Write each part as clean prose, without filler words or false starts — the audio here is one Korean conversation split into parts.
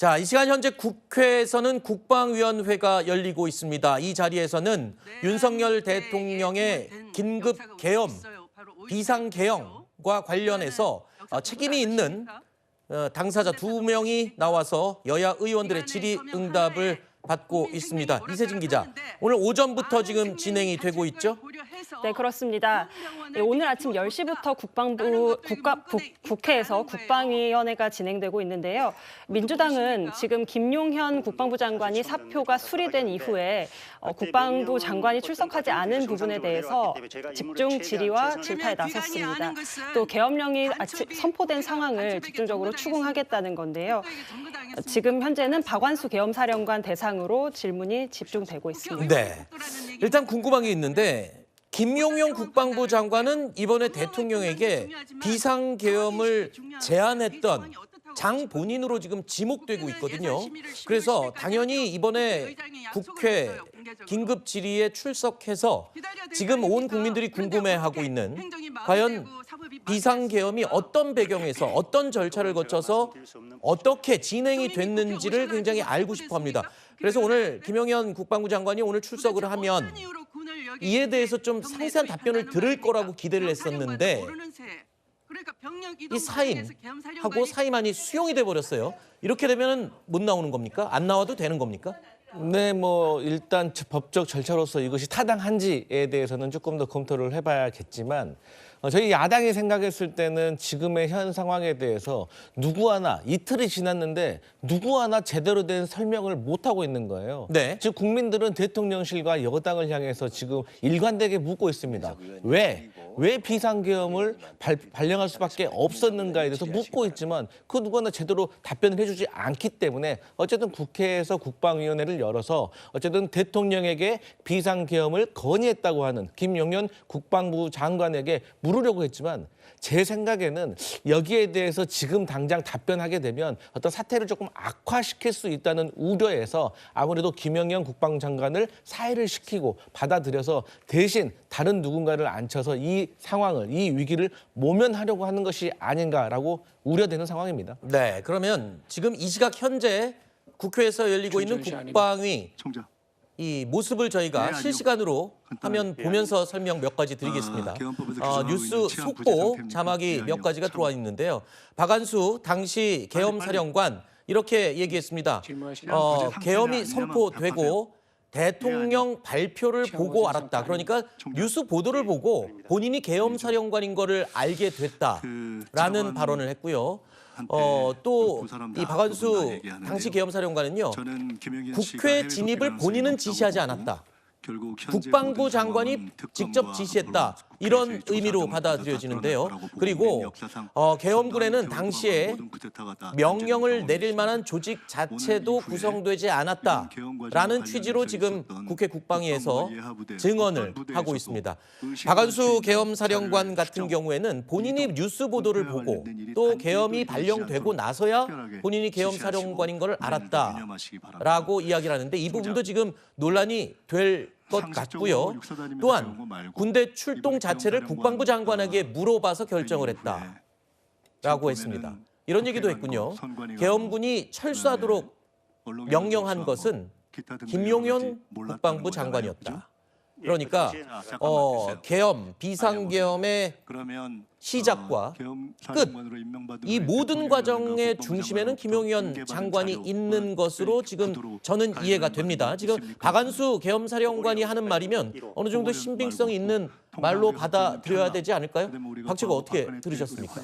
자, 이 시간 현재 국회에서는 국방위원회가 열리고 있습니다. 이 자리에서는 윤석열 대통령의 긴급 계엄, 비상계엄과 관련해서 책임이 있는 당사자 2명이 나와서 여야 의원들의 질의응답을 받고 있습니다. 이세진 기자, 오늘 오전부터 지금 진행이 되고 있죠? 네, 그렇습니다. 오늘 아침 10시부터 국회에서 국방위원회가 진행되고 있는데요. 민주당은 지금 김용현 국방부 장관이 사표가 수리된 이후에 국방부 장관이 출석하지 않은 부분에 대해서 집중 질의와 질타에 나섰습니다. 또 계엄령이 선포된 상황을 집중적으로 추궁하겠다는 건데요. 지금 현재는 박완수 계엄사령관 대상으로 질문이 집중되고 있습니다. 네, 일단 궁금한 게 있는데 김용현 국방부 장관은 이번에 대통령에게 비상계엄을 제안했던 장 본인으로 지금 지목되고 있거든요. 그래서 당연히 이번에 국회 긴급 질의에 출석해서 지금 온 국민들이 궁금해하고 있는 과연 비상계엄이 어떤 배경에서 어떤 절차를 거쳐서 어떻게 진행이 됐는지를 굉장히 알고 싶어 합니다. 그래서 오늘 김용현 국방부 장관이 오늘 출석을 하면 이에 대해서 좀 상세한 답변을 들을 거라고 기대를 했었는데 이 사임하고 사임안이 수용이 돼버렸어요. 이렇게 되면 못 나오는 겁니까? 안 나와도 되는 겁니까? 네, 일단 법적 절차로서 이것이 타당한지에 대해서는 조금 더 검토를 해봐야겠지만 저희 야당이 생각했을 때는 지금의 현 상황에 대해서 누구 하나 이틀이 지났는데 누구 하나 제대로 된 설명을 못하고 있는 거예요. 네. 즉 국민들은 대통령실과 여당을 향해서 지금 일관되게 묻고 있습니다. 왜 비상계엄을 발령할 수밖에 없었는가에 대해서 묻고 있지만 그 누구나 제대로 답변을 해주지 않기 때문에 어쨌든 국회에서 국방위원회를 열어서 어쨌든 대통령에게 비상계엄을 건의했다고 하는 김용현 국방부 장관에게 물으려고 했지만 제 생각에는 여기에 대해서 지금 당장 답변하게 되면 어떤 사태를 조금 악화시킬 수 있다는 우려에서 아무래도 김용현 국방부 장관을 사의를 시키고 받아들여서 대신 다른 누군가를 앉혀서 이 상황을, 이 위기를 모면하려고 하는 것이 아닌가라고 우려되는 상황입니다. 네, 그러면 지금 이 시각 현재 국회에서 열리고 있는 국방위 이 모습을 저희가 실시간으로 화면 보면서 설명 몇 가지 드리겠습니다. 뉴스 속보 자막이 몇 가지가 들어와 있는데요. 박완수 당시 계엄사령관 이렇게 얘기했습니다. 계엄이 선포되고 대통령 발표를 보고 알았다. 그러니까 뉴스 보도를 보고 본인이 계엄사령관인 거를 알게 됐다라는 발언을 했고요. 또 이 박완수 당시 계엄사령관은요, 국회 진입을 본인은 지시하지 않았다. 국방부 장관이 직접 지시했다. 이런 의미로 받아들여지는데요. 그리고 계엄군에는 당시에 명령을 내릴 만한 조직 자체도 구성되지 않았다라는 취지로 지금 국회 국방위에서 증언을 하고 있습니다. 박완수 계엄사령관 같은 경우에는 본인이 뉴스 보도를 보고 또 계엄이 발령되고 나서야 본인이 계엄사령관인 걸 알았다라고 이야기를 하는데 이 부분도 지금 논란이 될 것 같고요. 또한 군대 출동 자체를 국방부 장관에게 물어봐서 결정을 했다라고 했습니다. 이런 얘기도 했군요. 계엄군이 철수하도록 명령한 것은 김용현 국방부 장관이었다. 그러니까 계엄, 비상계엄의 시작과 끝, 이 모든 과정의 중심에는 김용현 장관이 있는 것으로 지금 저는 이해가 됩니다. 지금 박완수 계엄사령관이 하는 말이면 어느 정도 신빙성이 있는 말로 받아들여야 되지 않을까요? 박치고 어떻게 들으셨습니까?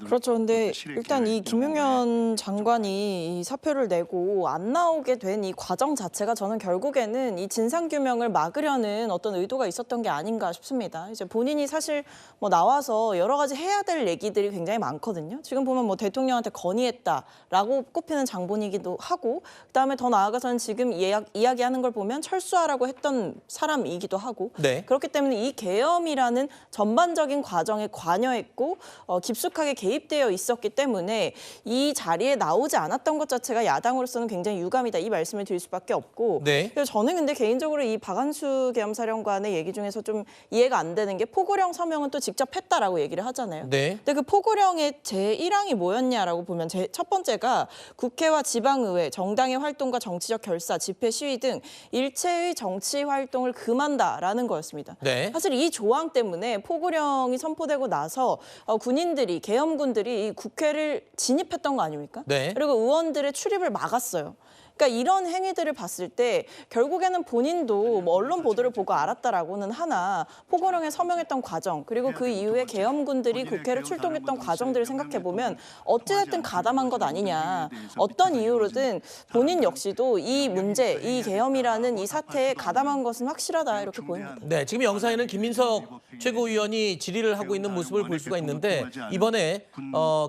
그렇죠. 근데 일단 이 김용현 장관이 이 사표를 내고 안 나오게 된 이 과정 자체가 저는 결국에는 이 진상규명을 막으려는 어떤 의도가 있었던 게 아닌가 싶습니다. 이제 본인이 사실 나와서 여러 가지 해야 될 얘기들이 굉장히 많거든요. 지금 보면 대통령한테 건의했다라고 꼽히는 장본이기도 하고, 그다음에 더 나아가서는 지금 이야기하는 걸 보면 철수하라고 했던 사람이기도 하고, 네. 그렇기 때문에 이 계엄이라는 전반적인 과정에 관여했고 깊숙하게 개입되어 있었기 때문에 이 자리에 나오지 않았던 것 자체가 야당으로서는 굉장히 유감이다, 이 말씀을 드릴 수밖에 없고, 네. 그래서 저는 근데 개인적으로 이 박완수 계엄사령관의 얘기 중에서 좀 이해가 안 되는 게 포고령 서명은 또 직접 했다라고 얘기를 하죠. 하잖아요. 네. 근데 그 포고령의 제1항이 뭐였냐라고 보면 첫 번째가 국회와 지방의회, 정당의 활동과 정치적 결사, 집회, 시위 등 일체의 정치 활동을 금한다라는 거였습니다. 네. 사실 이 조항 때문에 포고령이 선포되고 나서 군인들이, 계엄군들이 이 국회를 진입했던 거 아닙니까? 네. 그리고 의원들의 출입을 막았어요. 그러니까 이런 행위들을 봤을 때 결국에는 본인도 뭐 언론 보도를 보고 알았다라고는 하나 포고령에 서명했던 과정 그리고 그 이후에 계엄군들이 국회를 출동했던 과정들을 생각해 보면 어찌됐든 가담한 것 아니냐. 어떤 이유로든 본인 역시도 이 문제, 이 계엄이라는 이 사태에 가담한 것은 확실하다 이렇게 보입니다. 네, 지금 영상에는 김민석 최고위원이 질의를 하고 있는 모습을 볼 수가 있는데 이번에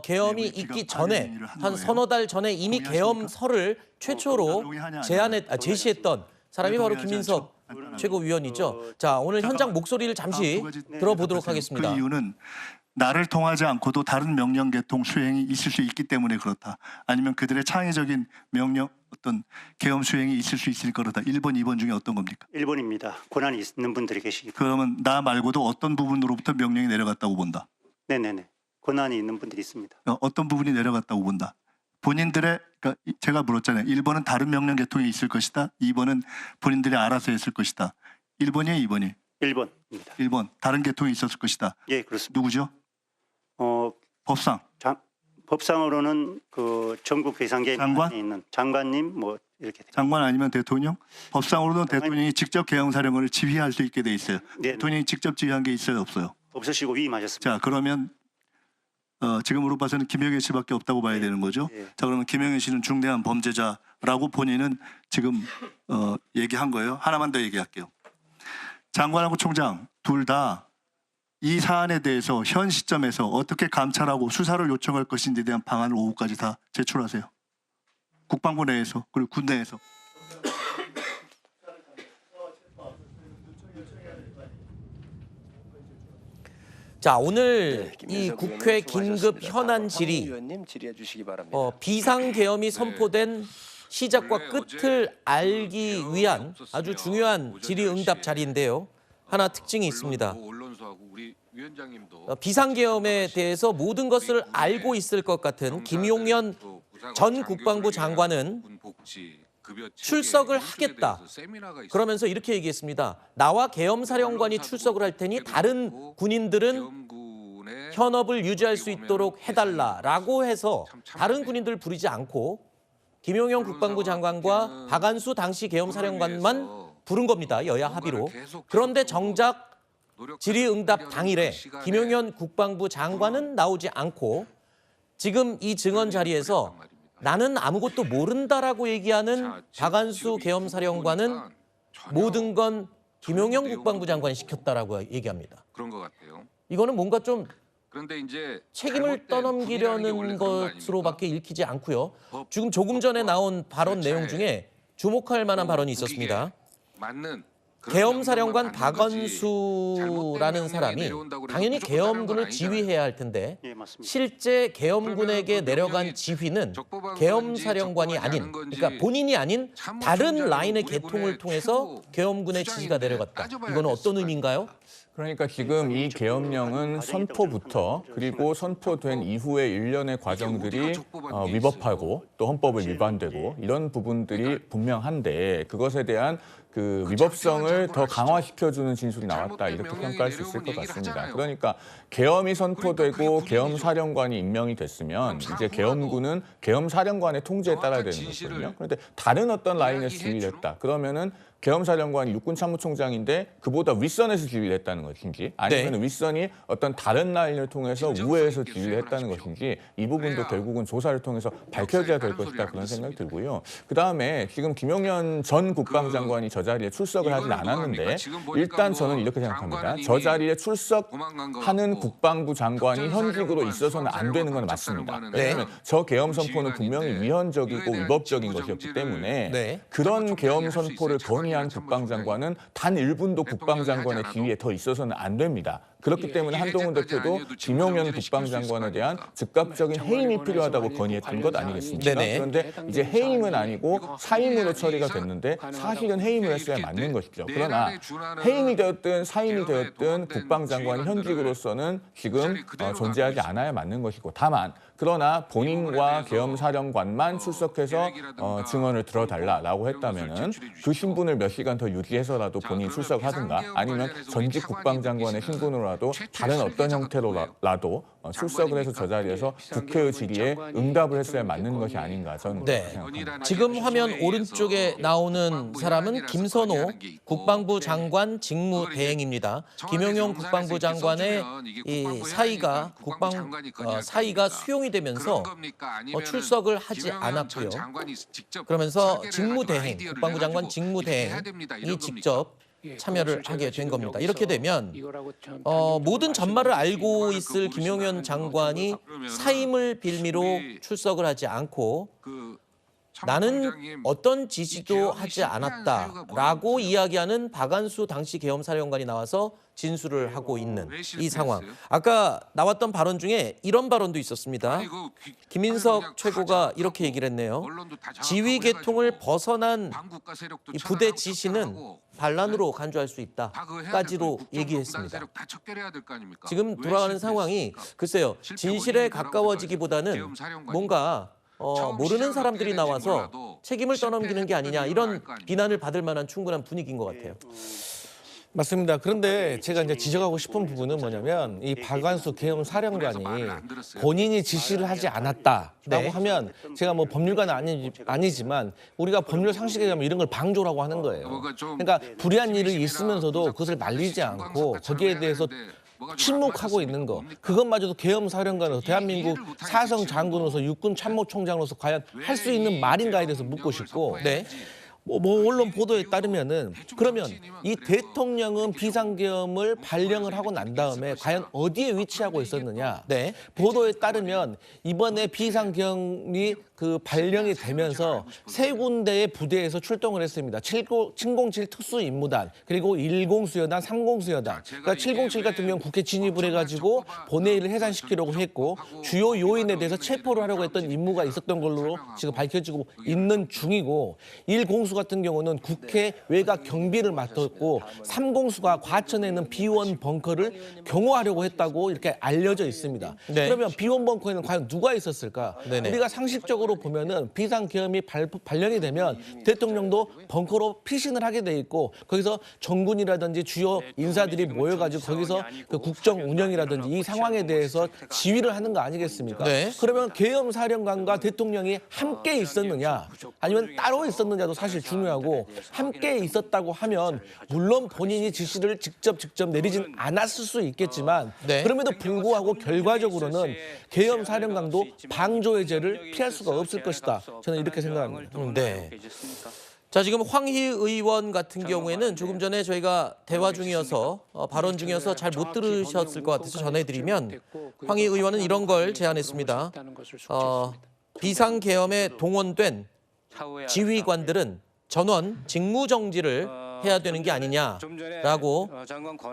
계엄이 있기 전에 한 서너 달 전에 이미 계엄설을 최초로 제시했던 사람이 바로 김민석 최고위원이죠. 자, 오늘 현장 목소리를 잠시 들어보도록 하겠습니다. 그 이유는 나를 통하지 않고도 다른 명령 계통 수행이 있을 수 있기 때문에 그렇다. 아니면 그들의 창의적인 명령 어떤 계엄 수행이 있을 수 있을 거다. 1번, 2번 중에 어떤 겁니까? 1번입니다. 권한이 있는 분들이 계시기 때문에. 그러면 나 말고도 어떤 부분으로부터 명령이 내려갔다고 본다. 네네네. 권한이 있는 분들이 있습니다. 어떤 부분이 내려갔다고 본다. 본인들의 그러니까 제가 물었잖아요. 1번은 다른 명령 계통이 있을 것이다. 2번은 본인들이 알아서 했을 것이다. 1번이에요, 2번이? 1번입니다. 1번. 다른 계통이 있었을 것이다. 예, 그렇습니다. 누구죠? 법상. 법상으로는 그 전국 비상계엄에 장관? 있는 장관님 뭐 이렇게 됩니다. 장관 아니면 대통령? 법상으로는 대통령이 직접 계엄사령관을 지휘할 수 있게 돼 있어요. 네. 대통령이 직접 지휘한 게 있어요, 없어요? 없으시고 위임하셨습니다. 자, 그러면 지금으로 봐서는 김영현 씨밖에 없다고 봐야 되는 거죠. 예. 자, 그러면 김영현 씨는 중대한 범죄자라고 본인은 지금 얘기한 거예요. 하나만 더 얘기할게요. 장관하고 총장 둘 다 이 사안에 대해서 현 시점에서 어떻게 감찰하고 수사를 요청할 것인지에 대한 방안을 오후까지 다 제출하세요. 국방부 내에서 그리고 군 내에서. 자, 오늘 이 국회 긴급 현안 질의 비상계엄이 선포된 시작과 끝을 알기 위한 아주 중요한 질의응답 자리인데요. 하나 특징이 있습니다. 비상계엄에 대해서 모든 것을 알고 있을 것 같은 김용현 전 국방부 장관은 출석을 하겠다. 그러면서 이렇게 얘기했습니다. 나와 계엄사령관이 출석을 할 테니 다른 군인들은 현업을 유지할 수 있도록 해달라라고 해서 다른 군인들을 부르지 않고 김용현 국방부 장관과 박안수 당시 계엄사령관만 부른 겁니다. 여야 합의로. 그런데 정작 질의응답 당일에 김용현 국방부 장관은 나오지 않고 지금 이 증언 자리에서 나는 아무것도 모른다라고 얘기하는 박안수 계엄사령관은 모든 건 김용현 국방부 장관이 시켰다라고 얘기합니다. 그런 것 같아요. 이거는 뭔가 좀 그런데 이제 책임을 떠넘기려는 것으로밖에 읽히지 않고요. 지금 조금 전에 나온 발언 내용 중에 주목할 만한 발언이 있었습니다. 맞는 계엄사령관 박원수라는 사람이 당연히 계엄군을 지휘해야 할 텐데 예, 맞습니다. 실제 계엄군에게 내려간 지휘는 계엄사령관이 아닌, 그러니까 본인이 아닌 다른 라인의 계통을 통해서 계엄군의 지시가 내려갔다. 이건 어떤 의미인가요? 그러니까 지금 이 계엄령은 선포부터 그리고 선포된 이후의 일련의 과정들이 위법하고 또 헌법을 위반되고 이런 부분들이 분명한데 그것에 대한 그 위법성을 더 강화시켜주는 진술이 나왔다 이렇게 평가할 수 있을 것 같습니다. 그러니까 계엄이 선포되고 계엄사령관이 임명이 됐으면 이제 계엄군은 계엄사령관의 통제에 따라야 되는 거거든요. 그런데 다른 어떤 라인에서 지휘를 했다. 그러면은 계엄사령관이 육군참모총장인데 그보다 윗선에서 지휘를 했다는 것인지 아니면 네. 윗선이 어떤 다른 라인을 통해서 우회해서 지휘를 했다는 것인지 이 부분도 결국은 조사를 통해서 밝혀져야 될 것이다 그런 생각이 들고요. 그다음에 지금 김용현 전 국방장관이 저 자리에 출석을 하진 않았는데 일단 저는 이렇게 생각합니다. 저 자리에 출석하는 국방부 장관이 현직으로 있어서는 안 되는 건 맞습니다. 왜냐하면 저 계엄 선포는 분명히 위헌적이고 위법적인 것이었기 때문에 그런 계엄 선포를 건의한 국방장관은 단 1분도 국방장관의 지위에 더 있어서는 안 됩니다. 그렇기 때문에 한동훈 대표도 김용현 국방장관에 대한 즉각적인 해임이 필요하다고 건의했던 것 아니겠습니까? 네네. 그런데 이제 해임은 아니고 사임으로 처리가 됐는데 사실은 해임을 했어야 맞는 것이죠. 그러나 해임이 되었든 사임이 되었든 국방장관이 현직으로서는 지금 존재하지 않아야 맞는 것이고, 다만 그러나 본인과 계엄사령관만 출석해서 증언을 들어달라라고 했다면은 그 신분을 몇 시간 더 유지해서라도 본인이 출석하든가 아니면 전직 국방장관의 신분으로라도 다른 어떤 형태로라도 출석을 해서 저 자리에서 국회의 질의에 응답을 했어야 맞는 것이 아닌가 저는 네. 생각합니다. 지금 화면 오른쪽에 나오는 사람은 김선호 국방부 장관 직무대행입니다. 김용현 국방부 장관의 이 사의가 사의가 수용이 되면서 출석을 하지 않았고요. 그러면서 직무대행, 국방부 장관 직무대행이 직접 참여를 하게 된 겁니다. 이렇게 되면 모든 전말을 알고 있을 김용현 장관이 사임을 빌미로 출석을 하지 않고 나는 어떤 지시도 하지 않았다라고 이야기하는 박안수 당시 계엄사령관이 나와서 진술을 하고 있는 이 상황. 아까 나왔던 발언 중에 이런 발언도 있었습니다. 김인석 최고가 이렇게 얘기를 했네요. 지휘 계통을 벗어난 이 부대 지시는 반란으로 간주할 수 있다까지로 얘기했습니다. 지금 돌아가는 상황이 글쎄요, 진실에 가까워지기보다는 뭔가 모르는 사람들이 나와서 책임을 떠넘기는 게 아니냐, 이런 비난을 받을 만한 충분한 분위기인 것 같아요. 맞습니다. 그런데 제가 이제 지적하고 싶은 부분은 뭐냐면 이 박안수 계엄사령관이 본인이 지시를 하지 않았다라고 네. 하면 제가 뭐 법률가는 아니지만 우리가 법률 상식에 의하면 이런 걸 방조라고 하는 거예요. 그러니까 불의한 일이 있으면서도 그것을 말리지 않고 거기에 대해서 침묵하고 있는 거, 그것마저도 계엄사령관으로서 대한민국 사성 장군으로서 육군 참모총장으로서 과연 할 수 있는 말인가에 대해서 묻고 싶고, 네. 뭐 언론 보도에 따르면은 그러면 이 대통령은 비상계엄을 발령을 하고 난 다음에 과연 어디에 위치하고 있었느냐? 네. 보도에 따르면 이번에 비상계엄이 그 발령이 되면서 세 군데의 부대에서 출동을 했습니다. 707 특수임무단, 그리고 10 수여단, 30 수여단. 그러니까 707 같은 경우는 국회 진입을 해가지고 본회의를 해산시키려고 했고 주요 요인에 대해서 체포를 하려고 했던 임무가 있었던 걸로 지금 밝혀지고 있는 중이고, 10수 같은 경우는 국회 외곽 경비를 맡았고 30수가 과천에 있는 비원 벙커를 경호하려고 했다고 이렇게 알려져 있습니다. 네. 그러면 비원 벙커에는 과연 누가 있었을까? 네네. 우리가 상식적으로 보면은 비상계엄이 발령이 되면 대통령도 벙커로 피신을 하게 돼 있고 거기서 정군이라든지 주요 인사들이 모여가지고 거기서 그 국정 운영이라든지 이 상황에 대해서 지휘를 하는 거 아니겠습니까? 네. 그러면 계엄사령관과 대통령이 함께 있었느냐 아니면 따로 있었느냐도 사실 중요하고, 함께 있었다고 하면 물론 본인이 지시를 직접 내리진 않았을 수 있겠지만 네. 그럼에도 불구하고 결과적으로는 계엄사령관도 방조의 죄를 피할 수가 없을 것이다. 저는 이렇게 생각합니다. 네. 자, 지금 황희 의원 같은 경우에는 조금 전에 저희가 대화 중이어서 발언 중이어서 잘 못 들으셨을 것 같아서 전해드리면, 황희 의원은 이런 걸 제안했습니다. 비상계엄에 동원된 지휘관들은 전원 직무정지를 해야 되는 게 아니냐라고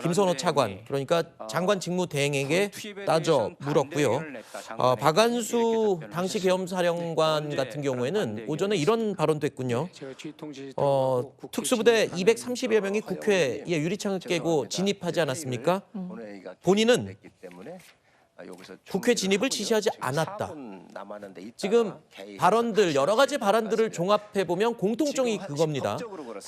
김선호 차관, 그러니까 장관 직무대행에게 따져 물었고요. 박안수 당시 계엄사령관 같은 경우에는 오전에 이런 발언도 했군요. 특수부대 230여 명이 국회에 유리창을 깨고 진입하지 않았습니까? 본인은 국회 진입을 지시하지 않았다. 지금 발언들, 여러 가지 발언들을 종합해보면 공통점이 그겁니다.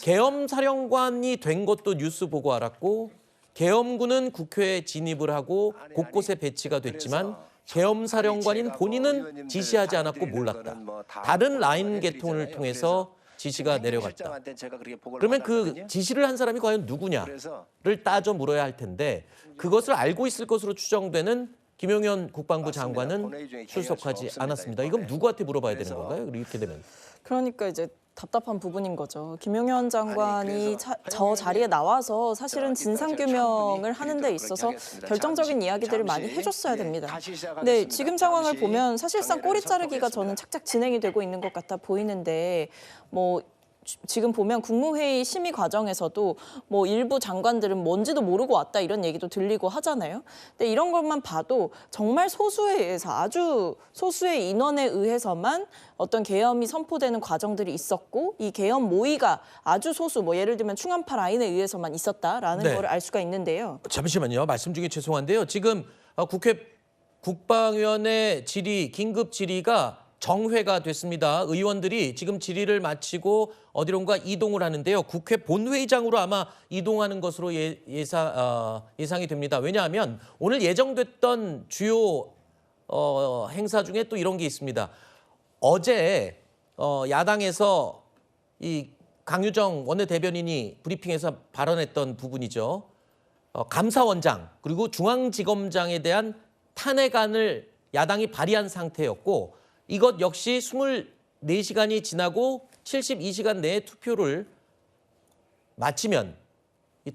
계엄사령관이 된 것도 뉴스 보고 알았고, 계엄군은 국회에 진입을 하고 곳곳에 배치가 됐지만 계엄사령관인 본인은 지시하지 않았고 몰랐다. 다른 라인 계통을 통해서 지시가 내려갔다. 그러면 그 지시를 한 사람이 과연 누구냐를 따져 물어야 할 텐데, 그것을 알고 있을 것으로 추정되는 김용현 국방부 장관은 출석하지 않았습니다. 이건 누구한테 물어봐야 되는 건가요? 이렇게 되면. 그러니까 이제 답답한 부분인 거죠. 김용현 장관이 저 자리에 나와서 사실은 진상규명을 하는 데 있어서 결정적인 이야기들을 많이 해줬어야 됩니다. 근데 지금 상황을 보면 사실상 꼬리 자르기가 저는 착착 진행이 되고 있는 것 같아 보이는데, 뭐 지금 보면 국무회의 심의 과정에서도 뭐 일부 장관들은 뭔지도 모르고 왔다 이런 얘기도 들리고 하잖아요. 근데 이런 것만 봐도 정말 소수에 의해서 아주 소수의 인원에 의해서만 어떤 계엄이 선포되는 과정들이 있었고 이 계엄 모의가 아주 소수 뭐 예를 들면 충암파 라인에 의해서만 있었다라는 네. 걸 알 수가 있는데요. 잠시만요. 말씀 중에 죄송한데요. 지금 국회 국방위원회 질의, 긴급 질의가 정회가 됐습니다. 의원들이 지금 질의를 마치고 어디론가 이동을 하는데요. 국회 본회의장으로 아마 이동하는 것으로 예상이 됩니다. 왜냐하면 오늘 예정됐던 주요 행사 중에 또 이런 게 있습니다. 어제 야당에서 이 강유정 원내대변인이 브리핑에서 발언했던 부분이죠. 감사원장 그리고 중앙지검장에 대한 탄핵안을 야당이 발의한 상태였고 이것 역시 24시간이 지나고 72시간 내에 투표를 마치면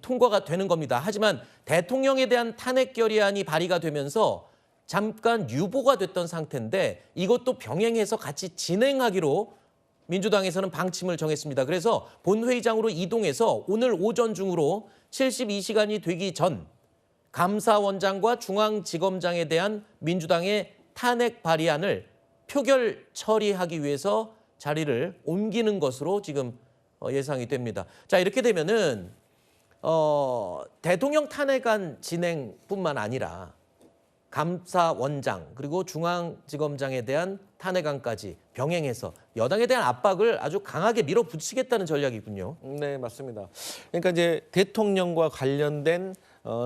통과가 되는 겁니다. 하지만 대통령에 대한 탄핵 결의안이 발의가 되면서 잠깐 유보가 됐던 상태인데 이것도 병행해서 같이 진행하기로 민주당에서는 방침을 정했습니다. 그래서 본회의장으로 이동해서 오늘 오전 중으로 72시간이 되기 전 감사원장과 중앙지검장에 대한 민주당의 탄핵 발의안을 표결 처리하기 위해서 자리를 옮기는 것으로 지금 예상이 됩니다. 자, 이렇게 되면은 대통령 탄핵안 진행뿐만 아니라 감사원장 그리고 중앙지검장에 대한 탄핵안까지 병행해서 여당에 대한 압박을 아주 강하게 밀어붙이겠다는 전략이군요. 네, 맞습니다. 그러니까 이제 대통령과 관련된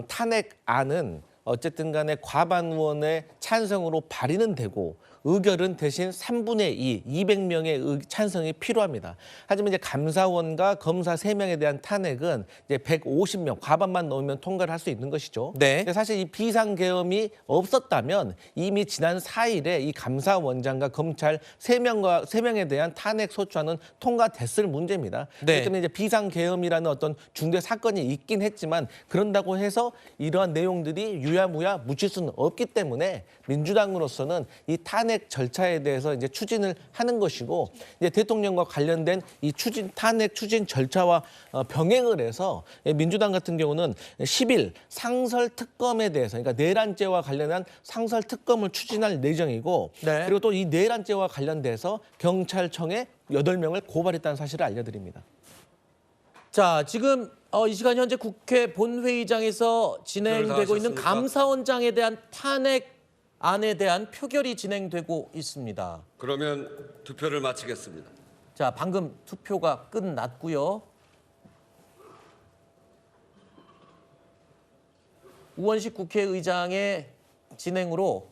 탄핵안은 어쨌든 간에 과반 의원의 찬성으로 발의는 되고 의결은 대신 3분의 2, 200명의 찬성이 필요합니다. 하지만 이제 감사원과 검사 3명에 대한 탄핵은 이제 150명, 과반만 넣으면 통과를 할 수 있는 것이죠. 네. 근데 사실 이 비상계엄이 없었다면 이미 지난 4일에 이 감사원장과 검찰 3명에 대한 탄핵 소추안은 통과됐을 문제입니다. 네. 그렇기 때문에 이제 비상계엄이라는 어떤 중대 사건이 있긴 했지만 그런다고 해서 이러한 내용들이 유야무야 묻힐 수는 없기 때문에 민주당으로서는 이 탄핵 절차에 대해서 이제 추진을 하는 것이고 이제 대통령과 관련된 이 탄핵 추진 절차와 병행을 해서 민주당 같은 경우는 10일 상설 특검에 대해서 그러니까 내란죄와 관련한 상설 특검을 추진할 예정이고 네. 그리고 또 이 내란죄와 관련돼서 경찰청에 8명을 고발했다는 사실을 알려드립니다. 자, 지금 이 시간 현재 국회 본회의장에서 진행되고 있는 감사원장에 대한 탄핵안에 대한 표결이 진행되고 있습니다. 그러면 투표를 마치겠습니다. 자, 방금 투표가 끝났고요. 우원식 국회의장의 진행으로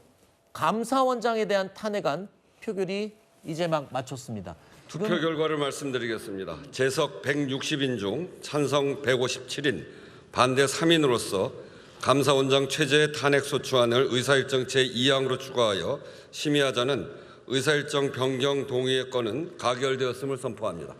감사원장에 대한 탄핵안 표결이 이제 막 마쳤습니다. 투표 결과를 말씀드리겠습니다. 재석 160인 중 찬성 157인, 반대 3인으로서 감사원장 최재의 탄핵소추안을 의사일정 제2항으로 추가하여 심의하자는 의사일정 변경 동의의 건은 가결되었음을 선포합니다.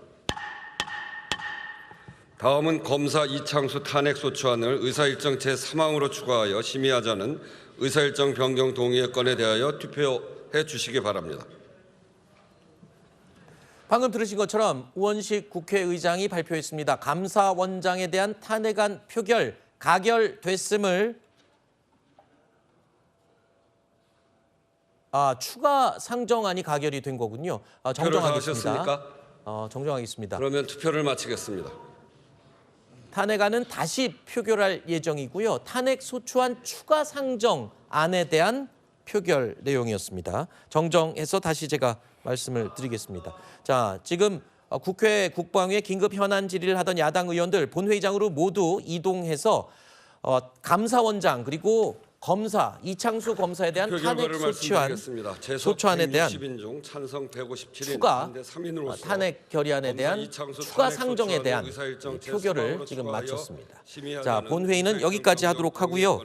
다음은 검사 이창수 탄핵소추안을 의사일정 제3항으로 추가하여 심의하자는 의사일정 변경 동의의 건에 대하여 투표해 주시기 바랍니다. 방금 들으신 것처럼 우원식 국회의장이 발표했습니다. 감사원장에 대한 탄핵안 표결 가결됐음을 추가 상정안이 가결이 된 거군요. 정정하겠습니다. 정정하겠습니다. 그러면 투표를 마치겠습니다. 탄핵안은 다시 표결할 예정이고요. 탄핵소추안 추가 상정안에 대한 표결 내용이었습니다. 정정해서 다시 제가 말씀을 드리겠습니다. 자, 지금 국회 국방위에 긴급 현안 질의를 하던 야당 의원들 본회의장으로 모두 이동해서 감사원장 그리고 검사 이창수 검사에 대한 탄핵 소추안에 대한 추가 탄핵 결의안에 대한 추가 상정에 대한 표결을 지금 마쳤습니다. 자, 본회의는 여기까지 하도록 하고요.